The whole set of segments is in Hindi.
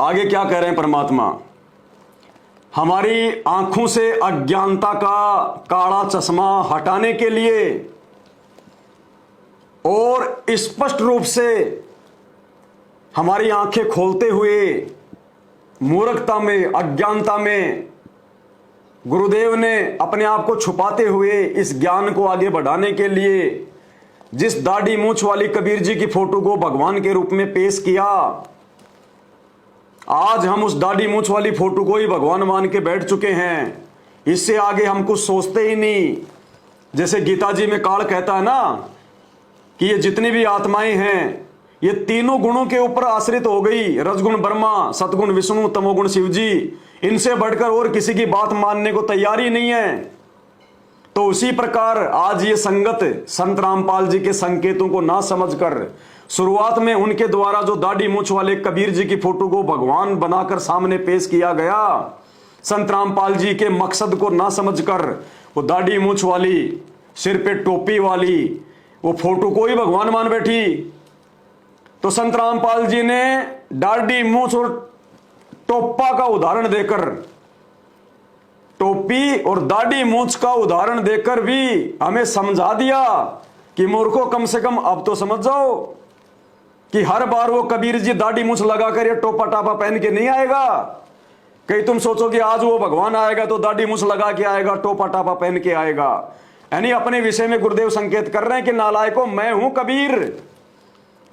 आगे क्या कह रहे हैं परमात्मा? हमारी आंखों से अज्ञानता का काला चश्मा हटाने के लिए और स्पष्ट रूप से हमारी आंखें खोलते हुए मूर्खता में, अज्ञानता में गुरुदेव ने अपने आप को छुपाते हुए इस ज्ञान को आगे बढ़ाने के लिए जिस दाढ़ी मूंछ वाली कबीर जी की फोटो को भगवान के रूप में पेश किया, आज हम उस दाढ़ी मूंछ वाली फोटो को ही भगवान मान के बैठ चुके हैं। इससे आगे हम कुछ सोचते ही नहीं। जैसे गीता जी में काल कहता है ना कि ये जितनी भी आत्माएं हैं ये तीनों गुणों के ऊपर आश्रित हो गई, रजगुण ब्रह्मा, सतगुण विष्णु, तमोगुण शिव जी। इनसे बढ़कर और किसी की बात मानने को तैयार ही नहीं है। तो उसी प्रकार आज ये संगत संत रामपाल जी के संकेतों को ना समझकर शुरुआत में उनके द्वारा जो दाढ़ी मूंछ वाले कबीर जी की फोटो को भगवान बनाकर सामने पेश किया गया, संत रामपाल जी के मकसद को ना समझकर वो दाढ़ी मूंछ वाली, सिर पे टोपी वाली वो फोटो को ही भगवान मान बैठी। तो संत रामपाल जी ने दाढ़ी मूंछ और टोपा का उदाहरण देकर, टोपी और दाढ़ी मूंछ का उदाहरण देकर भी हमें समझा दिया कि मूर्खों कम से कम अब तो समझ जाओ कि हर बार वो कबीर जी दाढ़ी मूंछ लगाकर या टोपा टापा पहन के नहीं आएगा। कहीं तुम सोचो कि आज वो भगवान आएगा तो दाढ़ी मूंछ लगा के आएगा, टोपा टापा पहन के आएगा। यानी अपने विषय में गुरुदेव संकेत कर रहे हैं कि नालायकों, मैं हूं कबीर।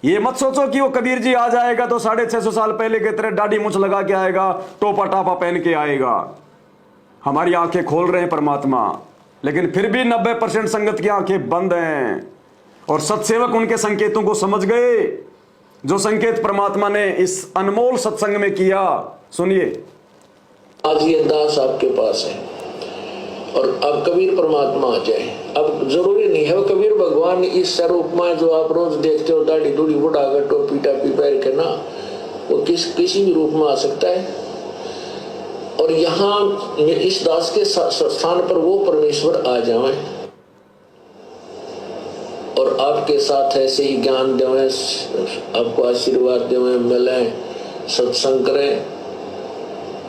ये मत सोचो कि वो कबीर जी आ जाएगा तो 650 साल पहले की तरह दाढ़ी मूंछ लगा के आएगा, टोपा टापा पहन के आएगा। हमारी आंखें खोल रहे हैं परमात्मा, लेकिन फिर भी 90% संगत की आंखें बंद हैं और सत्सेवक उनके संकेतों को समझ गए, जो संकेत परमात्मा ने इस अनमोल सत्संग में किया। सुनिए। आज ये दास आपके पास है और अब कबीर परमात्मा आ जाए। अब जरूरी नहीं है वो कबीर भगवान इस स्वरूप में जो आप रोज देखते हो, दाढ़ी दूढ़ी बुढ़ाकर टोपी टापी पहन के ना, वो किसी भी रूप में आ सकता है। और यहाँ इस दास के स्थान पर वो परमेश्वर आ जाए और आपके साथ ऐसे ही ज्ञान देवें, आपको आशीर्वाद देवें, मिलें, सत्संग करें,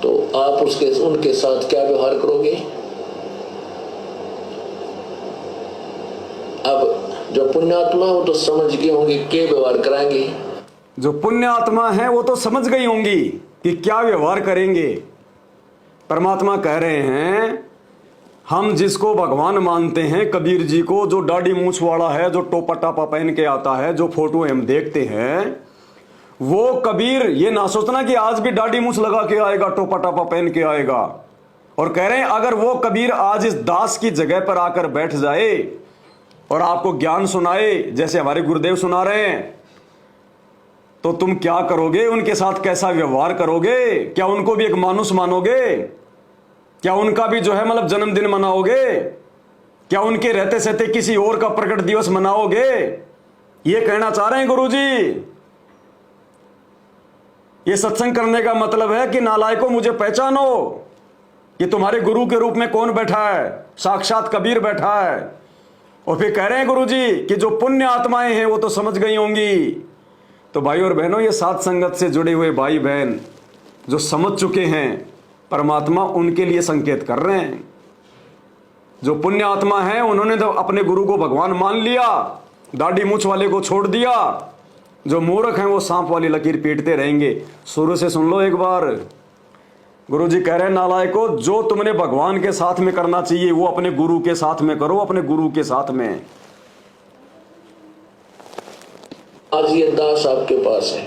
तो आप उनके साथ क्या व्यवहार करोगे? अब जो पुण्यात्मा वो तो समझ गए होंगे क्या व्यवहार कराएंगे। जो पुण्य आत्मा है वो तो समझ गई होंगी कि क्या व्यवहार करेंगे। परमात्मा कह रहे हैं, हम जिसको भगवान मानते हैं, कबीर जी को, जो दाढ़ी मूंछ वाला है, जो टोपा टापा पहन के आता है, जो फोटो हम देखते हैं, वो कबीर ये ना सोचना कि आज भी दाढ़ी मूंछ लगा के आएगा, टोपा टापा पहन के आएगा। और कह रहे हैं अगर वो कबीर आज इस दास की जगह पर आकर बैठ जाए और आपको ज्ञान सुनाए जैसे हमारे गुरुदेव सुना रहे हैं, तो तुम क्या करोगे? उनके साथ कैसा व्यवहार करोगे? क्या उनको भी एक मानुष मानोगे? क्या उनका भी जो है मतलब जन्मदिन मनाओगे? क्या उनके रहते सहते किसी और का प्रकट दिवस मनाओगे? ये कहना चाह रहे हैं गुरुजी। ये सत्संग करने का मतलब है कि नालायकों, मुझे पहचानो कि तुम्हारे गुरु के रूप में कौन बैठा है। साक्षात कबीर बैठा है। और फिर कह रहे हैं गुरुजी कि जो पुण्य आत्माएं हैं वो तो समझ गई होंगी। तो भाई और बहनों, ये साथ संगत से जुड़े हुए भाई बहन जो समझ चुके हैं, परमात्मा उनके लिए संकेत कर रहे हैं। जो पुण्य आत्मा है उन्होंने तो अपने गुरु को भगवान मान लिया, दाढ़ी मूंछ वाले को छोड़ दिया। जो मूर्ख हैं वो सांप वाली लकीर पीटते रहेंगे। शुरू से सुन लो एक बार। गुरुजी कह रहे हैं, नालायकों, जो तुमने भगवान के साथ में करना चाहिए वो अपने गुरु के साथ में करो, अपने गुरु के साथ में। आज ये दास आपके पास है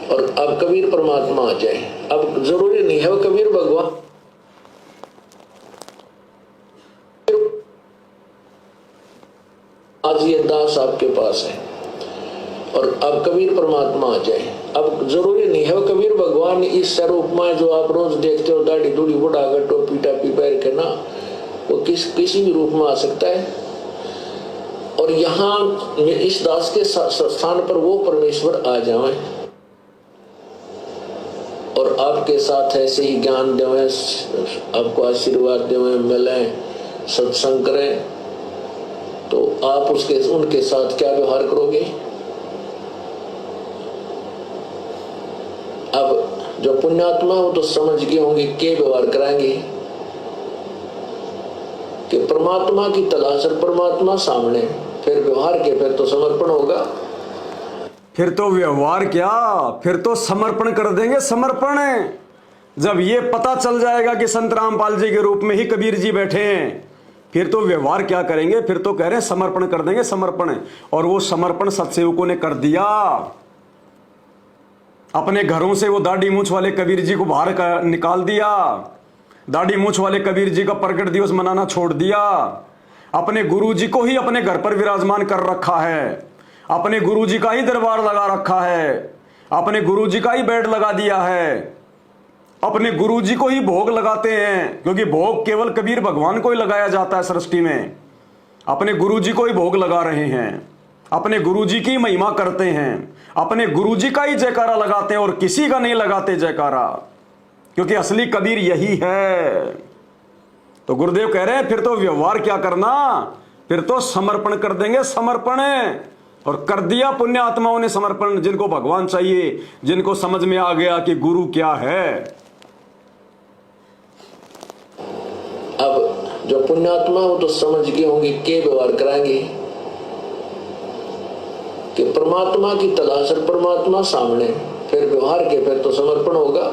और अब कबीर परमात्मा आ जाए। अब जरूरी नहीं है वो कबीर भगवान, आज ये दास आपके पास है और अब कबीर परमात्मा आ जाए। अब जरूरी नहीं है वो कबीर भगवान इस स्वरूप में जो आप रोज देखते हो, दाढ़ी दूढ़ी बुढ़ाकर टोपी टापी पहन के ना, वो किसी भी रूप में आ सकता है। और यहाँ इस दास के स्थान पर वो परमेश्वर आ जाए और आपके साथ ऐसे ही ज्ञान देवें, आपको आशीर्वाद देवें, मिलें, सत्संग करें, तो आप उनके साथ क्या व्यवहार करोगे? अब जो पुण्यात्मा वो तो समझ गए होंगे के व्यवहार कराएंगे कि परमात्मा की तलाश और परमात्मा सामने, फिर व्यवहार के, फिर तो समर्पण होगा। फिर तो व्यवहार क्या, फिर तो समर्पण कर देंगे। समर्पण जब ये पता चल जाएगा कि संत रामपाल जी के रूप में ही कबीर जी बैठे हैं, फिर तो व्यवहार क्या करेंगे, फिर तो कह रहे हैं समर्पण कर देंगे, समर्पण। और वो समर्पण सत्सेवकों ने कर दिया। अपने घरों से वो दाढ़ी मूछ वाले कबीर जी को बाहर निकाल दिया। दाढ़ी मूछ वाले कबीर जी का प्रकट दिवस मनाना छोड़ दिया। अपने गुरु जी को ही अपने घर पर विराजमान कर रखा है। अपने गुरु जी का ही दरबार लगा रखा है। अपने गुरु जी का ही बेड लगा दिया है। अपने गुरु जी को ही भोग लगाते हैं, क्योंकि भोग केवल कबीर भगवान को ही लगाया जाता है सृष्टि में। अपने गुरु जी को ही भोग लगा रहे हैं, अपने गुरु जी की महिमा करते हैं, अपने गुरु जी का ही जयकारा लगाते हैं और किसी का नहीं लगाते जयकारा, क्योंकि असली कबीर यही है। तो गुरुदेव कह रहे हैं फिर तो व्यवहार क्या करना, फिर तो समर्पण कर देंगे, समर्पण। और कर दिया पुण्य आत्माओं ने समर्पण, जिनको भगवान चाहिए, जिनको समझ में आ गया कि गुरु क्या है। अब जो पुण्यात्मा वो तो समझ गए होंगे के व्यवहार कराएंगे कि परमात्मा की तलाश और परमात्मा सामने, फिर व्यवहार के, फिर तो समर्पण होगा।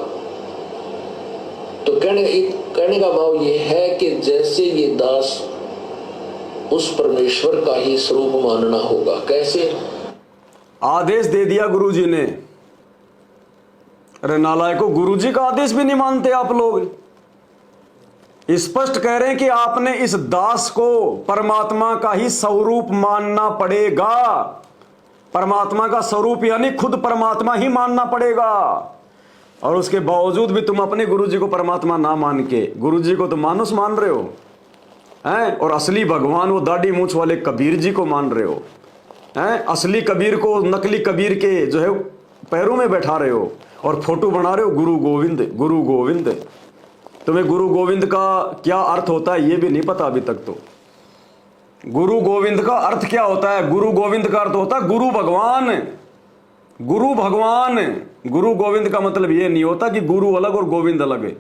तो कहने का भाव ये है कि जैसे ये दास उस परमेश्वर का ही स्वरूप मानना होगा। कैसे? आदेश दे दिया गुरु जी ने। अरे नालायको, गुरु जी का आदेश भी नहीं मानते आप लोग। स्पष्ट कह रहे हैं कि आपने इस दास को परमात्मा का ही स्वरूप मानना पड़ेगा। परमात्मा का स्वरूप यानी खुद परमात्मा ही मानना पड़ेगा। और उसके बावजूद भी तुम अपने गुरु जी को परमात्मा ना मान के गुरु जी को तो मानुस मान रहे हो हैं, और असली भगवान वो दाढ़ी मूछ वाले कबीर जी को मान रहे हो हैं। असली कबीर को नकली कबीर के जो है पैरों में बैठा रहे हो और फोटो बना रहे हो गुरु गोविंद, गुरु गोविंद। तुम्हें गुरु गोविंद का क्या अर्थ होता है ये भी नहीं पता अभी तक। तो गुरु गोविंद का अर्थ क्या होता है? गुरु गोविंद का अर्थ होता है गुरु भगवान। गुरु भगवान, गुरु गोविंद का मतलब ये नहीं होता कि गुरु अलग और गोविंद अलग है।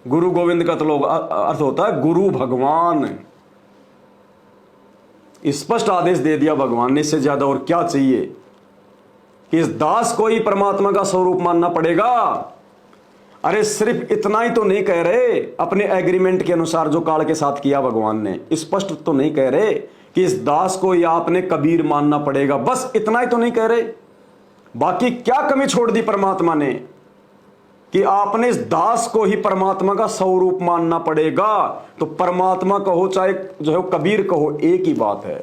गुरु गोविंद का तो अर्थ होता है गुरु भगवान। स्पष्ट आदेश दे दिया भगवान ने, इससे ज्यादा और क्या चाहिए? कि इस दास को ही परमात्मा का स्वरूप मानना पड़ेगा। अरे सिर्फ इतना ही तो नहीं कह रहे, अपने एग्रीमेंट के अनुसार जो काल के साथ किया भगवान ने, स्पष्ट तो नहीं कह रहे कि इस दास को ही आपने कबीर मानना पड़ेगा। बस इतना ही तो नहीं कह रहे। बाकी क्या कमी छोड़ दी परमात्मा ने कि आपने इस दास को ही परमात्मा का स्वरूप मानना पड़ेगा। तो परमात्मा कहो चाहे जो है कबीर कहो, एक ही बात है।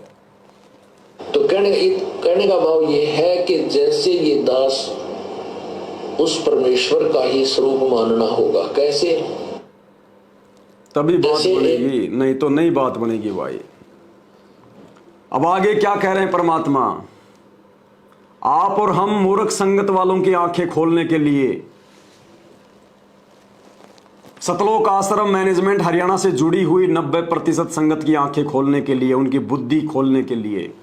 तो कहने का भाव ये है कि जैसे ये दास उस परमेश्वर का ही स्वरूप मानना होगा। कैसे? तभी बात बनेगी, नहीं तो नई बात बनेगी भाई। अब आगे क्या कह रहे हैं परमात्मा? आप और हम मूर्ख संगत वालों की आंखें खोलने के लिए सतलोक आश्रम मैनेजमेंट हरियाणा से जुड़ी हुई 90% संगत की आंखें खोलने के लिए, उनकी बुद्धि खोलने के लिए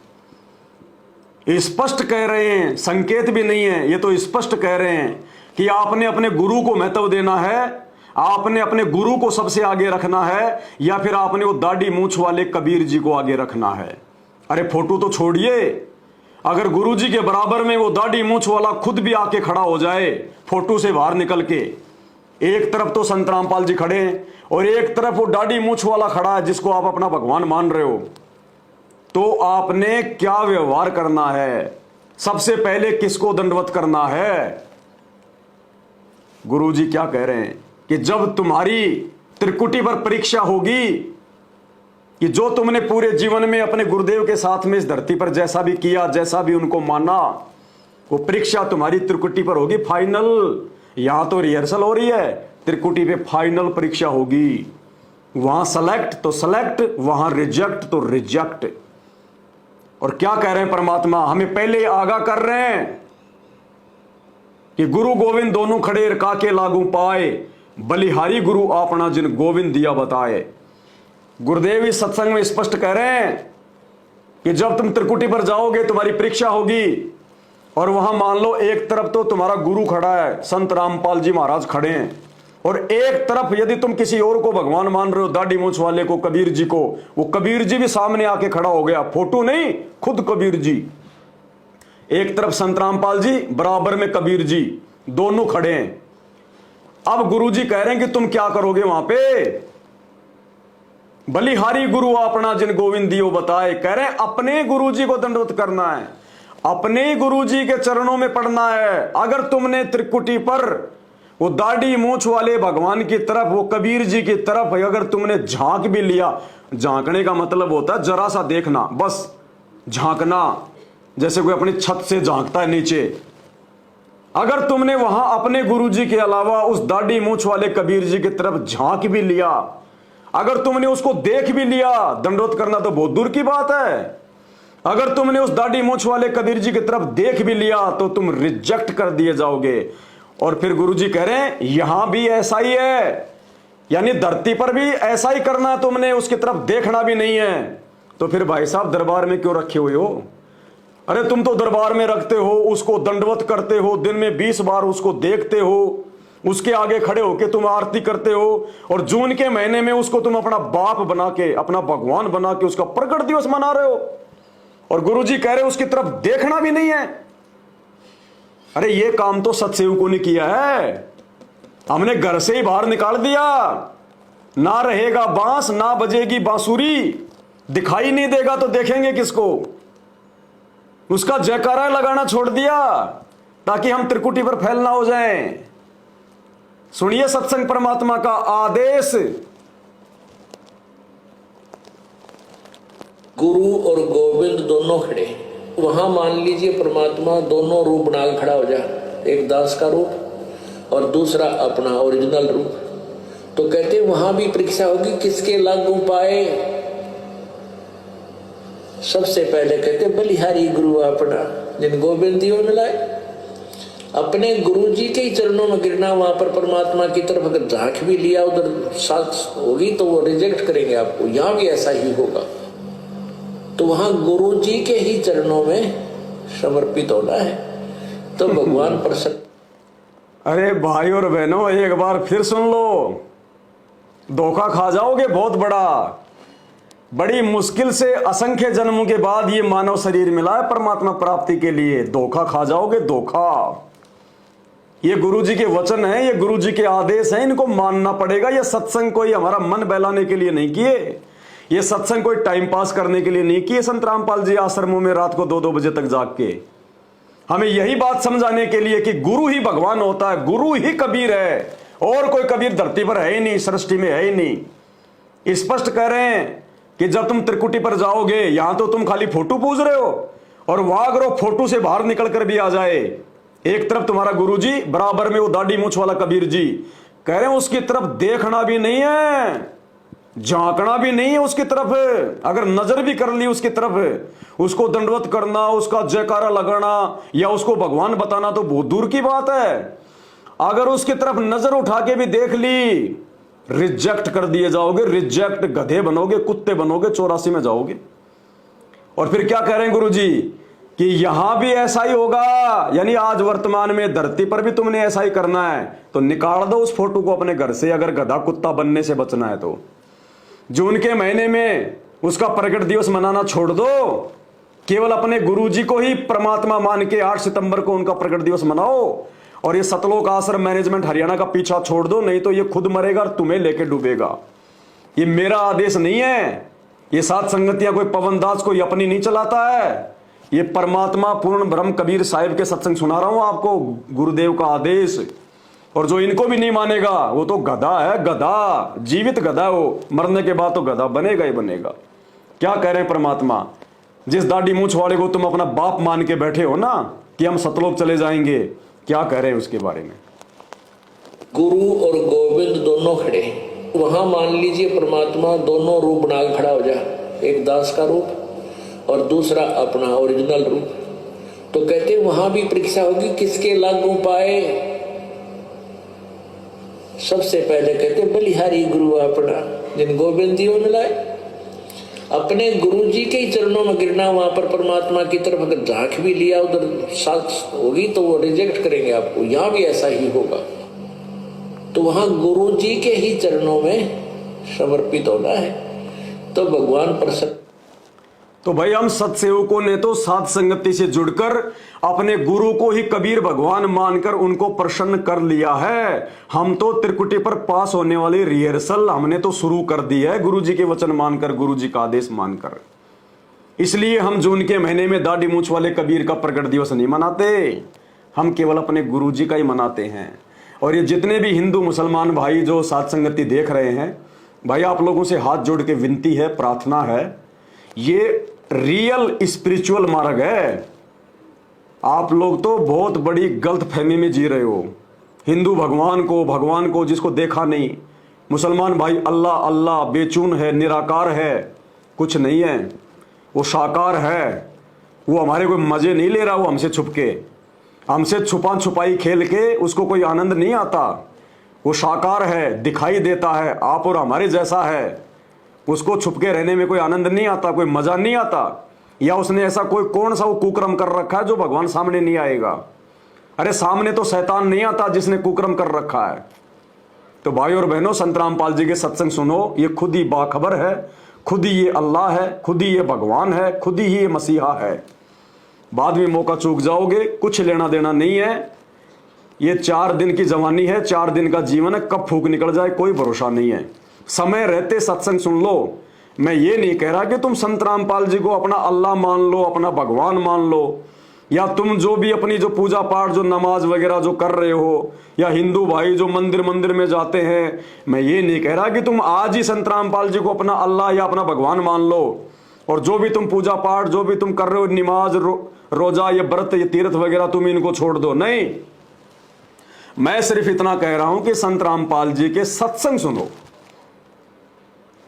स्पष्ट कह रहे हैं, संकेत भी नहीं है, ये तो स्पष्ट कह रहे हैं कि आपने अपने गुरु को महत्व देना है, आपने अपने गुरु को सबसे आगे रखना है, या फिर आपने वो दाढ़ी मूछ वाले कबीर जी को आगे रखना है। अरे फोटो तो छोड़िए, अगर गुरु जी के बराबर में वो दाढ़ी मूछ वाला खुद भी आके खड़ा हो जाए फोटो से बाहर निकल के, एक तरफ तो संत रामपाल जी खड़े हैं और एक तरफ वो दाढ़ी मूछ वाला खड़ा है जिसको आप अपना भगवान मान रहे हो, तो आपने क्या व्यवहार करना है? सबसे पहले किसको दंडवत करना है? गुरु जी क्या कह रहे हैं कि जब तुम्हारी त्रिकुटी पर परीक्षा होगी कि जो तुमने पूरे जीवन में अपने गुरुदेव के साथ में इस धरती पर जैसा भी किया, जैसा भी उनको माना, वो परीक्षा तुम्हारी त्रिकुटी पर होगी फाइनल। यहां तो रिहर्सल हो रही है, त्रिकुटी पे फाइनल परीक्षा होगी। वहां सेलेक्ट तो सेलेक्ट, वहां रिजेक्ट तो रिजेक्ट। और क्या कह रहे हैं परमात्मा? हमें पहले आगाह कर रहे हैं कि गुरु गोविंद दोनों खड़े काके लागू पाए, बलिहारी गुरु आपना जिन गोविंद दिया बताए। गुरुदेव इस सत्संग में स्पष्ट कह रहे हैं कि जब तुम त्रिकुटी पर जाओगे तुम्हारी परीक्षा होगी, और वहां मान लो एक तरफ तो तुम्हारा गुरु खड़ा है, संत रामपाल जी महाराज खड़े हैं, और एक तरफ यदि तुम किसी और को भगवान मान रहे हो, दाढ़ी मूंछ वाले को, कबीर जी को, वो कबीर जी भी सामने आके खड़ा हो गया, फोटो नहीं, खुद कबीर जी। एक तरफ संत रामपाल जी, बराबर में कबीर जी, दोनों खड़े हैं। अब गुरु जी कह रहे हैं कि तुम क्या करोगे वहां पे? बलिहारी गुरु अपना जिन गोविंद दियो बताए, कह रहे हैं अपने गुरु जी को दंडवत करना है, अपने गुरु जी के चरणों में पड़ना है। अगर तुमने त्रिकुटी पर वो दाढ़ी मूंछ वाले भगवान की तरफ, वो कबीर जी की तरफ अगर तुमने झांक भी लिया, झांकने का मतलब होता है जरा सा देखना, बस झांकना, जैसे कोई अपनी छत से झांकता है नीचे। अगर तुमने वहां अपने गुरु जी के अलावा उस दाढ़ी मूंछ वाले कबीर जी की तरफ झांक भी लिया, अगर तुमने उसको देख भी लिया, दंडवत करना तो बहुत दूर की बात है, अगर तुमने उस दाढ़ी मूंछ वाले कबीर जी की तरफ देख भी लिया तो तुम रिजेक्ट कर दिए जाओगे। और फिर गुरु जी कह रहे हैं यहां भी ऐसा ही है, यानी धरती पर भी ऐसा ही करना, तुमने उसकी तरफ देखना भी नहीं है। तो फिर भाई साहब दरबार में क्यों रखे हुए हो? अरे तुम तो दरबार में रखते हो, उसको दंडवत करते हो, दिन में 20 बार उसको देखते हो, उसके आगे खड़े होके तुम आरती करते हो, और जून के महीने में उसको तुम अपना बाप बना के, अपना भगवान बना के उसका प्रकट दिवस मना रहे हो, और गुरुजी कह रहे हो उसकी तरफ देखना भी नहीं है। अरे ये काम तो सत्सेवकों ने किया है, हमने घर से ही बाहर निकाल दिया, ना रहेगा बांस ना बजेगी बांसुरी, दिखाई नहीं देगा तो देखेंगे किसको, उसका जयकारा लगाना छोड़ दिया ताकि हम त्रिकुटी पर फैलना हो जाएं। सुनिए सत्संग परमात्मा का आदेश। गुरु और गोविंद दोनों खड़े, वहां मान लीजिए परमात्मा दोनों रूप बना के खड़ा हो जाए, एक दास का रूप और दूसरा अपना ओरिजिनल रूप। तो कहते वहां भी परीक्षा होगी किसके लागू पाए। सबसे पहले कहते बलिहारी गुरु अपना जिन गोविंद दियो मिलाए, अपने गुरु जी के ही चरणों में गिरना। वहां पर परमात्मा की तरफ अगर झांक भी लिया उधर साथ होगी तो वो रिजेक्ट करेंगे आपको, यहां भी ऐसा ही होगा। तो वहां गुरु जी के ही चरणों में समर्पित होना है तो भगवान प्रसन्न। अरे भाई और बहनों एक बार फिर सुन लो, धोखा खा जाओगे बहुत बड़ा। बड़ी मुश्किल से असंख्य जन्मों के बाद ये मानव शरीर मिला है परमात्मा प्राप्ति के लिए, धोखा खा जाओगे, धोखा। ये गुरु जी के वचन है, ये गुरु जी के आदेश हैं, इनको मानना पड़ेगा। ये सत्संग कोई हमारा मन बहलाने के लिए नहीं किए, ये सत्संग कोई टाइम पास करने के लिए नहीं किए संत रामपाल जी आश्रमों में रात को 2-2 बजे तक जाग के। हमें यही बात समझाने के लिए कि गुरु ही भगवान होता है, गुरु ही कबीर है, और कोई कबीर धरती पर है ही नहीं, सृष्टि में है ही नहीं। स्पष्ट कह रहे हैं कि जब तुम त्रिकुटी पर जाओगे, यहां तो तुम खाली फोटो पूज रहे हो, और वहां अगर वो फोटो से बाहर निकल कर भी आ जाए, एक तरफ तुम्हारा गुरुजी, बराबर में वो दाढ़ी मूंछ वाला कबीर जी, कह रहे हैं उसकी तरफ देखना भी नहीं है, झांकना भी नहीं है उसकी तरफ। अगर नजर भी कर ली उसकी तरफ, उसको दंडवत करना, उसका जयकारा लगाना या उसको भगवान बताना तो बहुत दूर की बात है। अगर उसकी तरफ नजर उठा के भी देख ली, रिजेक्ट कर दिए जाओगे, रिजेक्ट, गधे बनोगे, कुत्ते बनोगे, 84 में जाओगे। और फिर क्या कह रहे हैं गुरुजी कि यहां भी ऐसा ही होगा, यानी आज वर्तमान में धरती पर भी तुमने ऐसा ही करना है। तो निकाल दो उस फोटो को अपने घर से, अगर गधा कुत्ता बनने से बचना है तो। जून के महीने में उसका प्रकट दिवस मनाना छोड़ दो, केवल अपने गुरुजी को ही परमात्मा मान के 8 सितंबर को उनका प्रकट दिवस मनाओ, और ये सतलोक आश्रम मैनेजमेंट हरियाणा का पीछा छोड़ दो, नहीं तो ये खुद मरेगा और तुम्हें लेके डूबेगा। ये मेरा आदेश नहीं है, ये सात संगतियां कोई पवनदास कोई अपनी नहीं चलाता है, ये परमात्मा पूर्ण ब्रह्म कबीर साहिब के सत्संग सुना रहा हूं आपको, गुरुदेव का आदेश। और जो इनको भी नहीं मानेगा वो तो गधा है, गधा, जीवित गधा है वो, मरने के बाद तो गधा बनेगा ही बनेगा। क्या कह रहे हैं परमात्मा, जिस दाढ़ी मूंछ वाले को तुम अपना बाप मान के बैठे हो ना कि हम सतलोक चले जाएंगे, क्या कह रहे हैं उसके बारे में। गुरु और गोविंद दोनों खड़े, वहां मान लीजिए परमात्मा दोनों रूप बना के खड़ा हो जाए, एक दास का रूप और दूसरा अपना ओरिजिनल रूप। तो कहते वहां भी परीक्षा होगी किसके लागू पाए। सबसे पहले कहते बलिहारी गुरु अपना जिन गोविंद दियो मिलाए, अपने गुरु जी के ही चरणों में गिरना, वहां पर परमात्मा की तरफ अगर झांक भी लिया उधर साथ होगी तो वो रिजेक्ट करेंगे आपको। यहाँ भी ऐसा ही होगा, तो वहां गुरु जी के ही चरणों में समर्पित होना है, तो भगवान प्रसन्न। तो भाई हम सत्सेवकों ने तो साध संगति से जुड़कर अपने गुरु को ही कबीर भगवान मानकर उनको प्रसन्न कर लिया है। हम तो त्रिकुटी पर पास होने वाली रिहर्सल हमने तो शुरू कर दी है, गुरु जी के वचन मानकर, गुरु जी का आदेश मानकर। इसलिए हम जून के महीने में दाढ़ी मूंछ वाले कबीर का प्रकट दिवस नहीं मनाते, हम केवल अपने गुरु जी का ही मनाते हैं। और ये जितने भी हिंदू मुसलमान भाई जो साध संगति देख रहे हैं, भाई आप लोगों से हाथ जोड़ के विनती है, प्रार्थना है, ये रियल स्पिरिचुअल मार्ग है। आप लोग तो बहुत बड़ी गलत फहमी में जी रहे हो। हिंदू भगवान को जिसको देखा नहीं, मुसलमान भाई अल्लाह अल्लाह बेचून है, निराकार है, कुछ नहीं है, वो साकार है। वो हमारे कोई मजे नहीं ले रहा, वो हमसे छुपा छुपाई खेल के उसको कोई आनंद नहीं आता। वो साकार है, दिखाई देता है, आप और हमारे जैसा है, उसको छुपके रहने में कोई आनंद नहीं आता, कोई मजा नहीं आता। या उसने ऐसा कोई कौन सा वो कुकर्म कर रखा है जो भगवान सामने नहीं आएगा? अरे सामने तो शैतान नहीं आता जिसने कुकर्म कर रखा है। तो भाई और बहनों, संत रामपाल जी के सत्संग सुनो, ये खुद ही बाखबर है, खुद ही ये अल्लाह है, खुद ही ये भगवान है, खुद ही ये मसीहा है। बाद में मौका चूक जाओगे, कुछ लेना देना नहीं है। ये 4 दिन की जवानी है, 4 दिन का जीवन है, कब फूक निकल जाए कोई भरोसा नहीं है। समय रहते सत्संग सुन लो। मैं ये नहीं कह रहा कि तुम संत रामपाल जी को अपना अल्लाह मान लो, अपना भगवान मान लो, या तुम जो भी अपनी जो पूजा पाठ, जो नमाज वगैरह जो कर रहे हो, या हिंदू भाई जो मंदिर में जाते हैं, मैं ये नहीं कह रहा कि तुम आज ही संत रामपाल जी को अपना अल्लाह या अपना भगवान मान लो, और जो भी तुम पूजा पाठ जो भी तुम कर रहे हो, नमाज रोजा ये व्रत ये तीर्थ वगैरह, तुम इनको छोड़ दो। नहीं, मैं सिर्फ इतना कह रहा हूं कि संत रामपाल जी के सत्संग सुनो।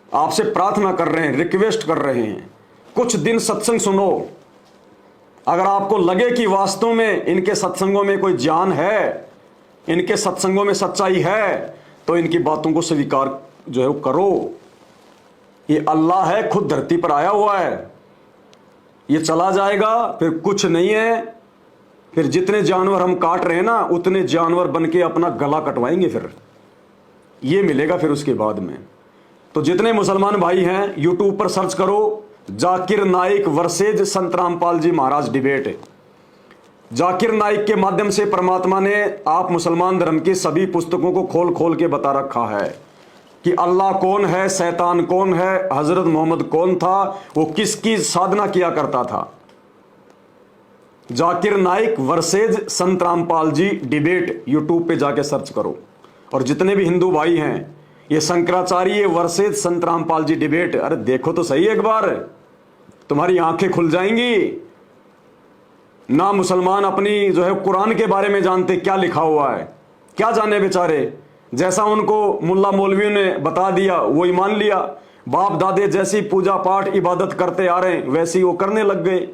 आपसे प्रार्थना कर रहे हैं, रिक्वेस्ट कर रहे हैं, कुछ दिन सत्संग सुनो। अगर आपको लगे कि वास्तव में इनके सत्संगों में कोई ज्ञान है, इनके सत्संगों में सच्चाई है, तो इनकी बातों को स्वीकार जो है वो करो। ये अल्लाह है, खुद धरती पर आया हुआ है, ये चला जाएगा, फिर कुछ नहीं है। फिर जितने जानवर हम काट रहे हैं ना, उतने जानवर बन के अपना गला कटवाएंगे, फिर ये मिलेगा फिर उसके बाद में। तो जितने मुसलमान भाई हैं, यूट्यूब पर सर्च करो, जाकिर नाइक वर्सेज संत रामपाल जी महाराज डिबेट। जाकिर नाइक के माध्यम से परमात्मा ने आप मुसलमान धर्म की सभी पुस्तकों को खोल खोल के बता रखा है कि अल्लाह कौन है, शैतान कौन है, हजरत मोहम्मद कौन था, वो किसकी साधना किया करता था। जाकिर नाइक वर्सेज संत रामपाल जी डिबेट यूट्यूब पे जाके सर्च करो। और जितने भी हिंदू भाई हैं, ये शंकराचार्य वर्सेज संत रामपाल जी डिबेट, अरे देखो तो सही एक बार, तुम्हारी आंखें खुल जाएंगी। ना मुसलमान अपनी जो है कुरान के बारे में जानते, क्या लिखा हुआ है, क्या जाने बेचारे। जैसा उनको मुल्ला मौलवियों ने बता दिया वही मान लिया। बाप दादे जैसी पूजा पाठ इबादत करते आ रहे हैं वैसी वो करने लग गए।